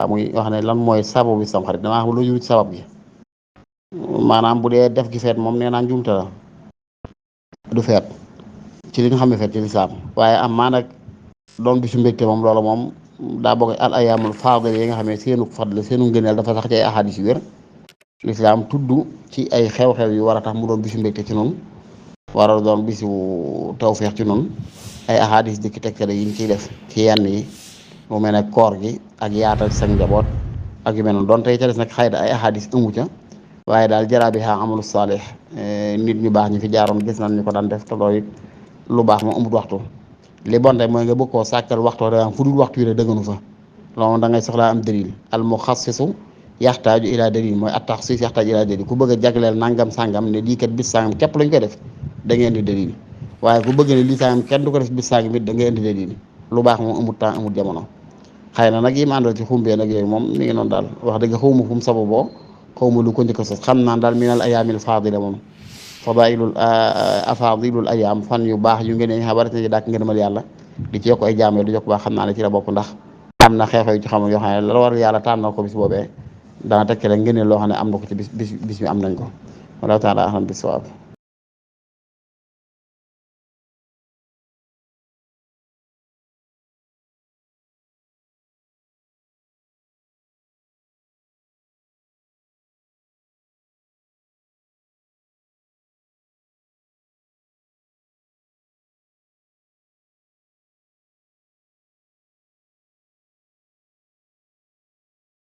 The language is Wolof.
muy wax ne lan mooy sababu bi tamxarit damaa xam lu ñu sabab gi maanaam bu dee def gi feet moom nee naa njuumte la du feet ci li nga xam ne feet ci lislaam waaye am maa nag doon bisu mbégte moom loolu moom daa bokk al ayaamul faadil yi nga xam ne seenu fadl seenu ngëneel dafa sax ci ay ahadis yu wér lislaam tudd ci ay xew-xew yu war a tax mu doon bisu mbégte ci noonu war a doon bisu tawfeex ci noonu ay ahadis dikki tegtale yi ñu ciy def ci yenn yi mu mel ne koor gi ak yaatal sa njaboot ak yu mel noonu doon tey ca des nag xëy na ay ahadis ëngu ca waaye daal jaraa bi xaa amalu saalih nit ñu baax ñi fi jaaroon gis nañ ñu ko daan def te loolu it lu baax moom amut waxtu li bon rek mooy nga bëgg koo sàkkal waxtu da fu dul waxtu wi rek dëgganu fa loolu da ngay soxlaa am dalil al muxassisu yaxtaaju ila dalil mooy at taxsiis yaxtaaju ila dalil ku bëgg a jagleel nangam sàngam ne lii kat bis sàngam képp lañ koy def da ngeen di dalil waaye ku bëgg ne lii sàngam kenn du ko def bis sàngam it da ngeen di dalil lu baax moom amut temps amut jamono xëy na nag yi ma àndal ci xumbee nag yooyu moom mi ngi noonu daal wax dëgg xawma fu mu sababoo xawma lu ko njëkk a sos xam naa daal minal ayaamil faadila moom fadailul afadilul ayaam fan yu baax yu ngeen xabarat na ci dàkk ngërëmal yàlla di ci yokk ay jaam di yokk baax xam naa ne ci la bokk ndax am na xeexoo yu ci xamul yoo xam ne la war yàlla tànnal ko bis boobee dana tekki rek ngeen loo xam ne am na ko ci bis bi am nañ ko wallahu taala ahlam bis sawaab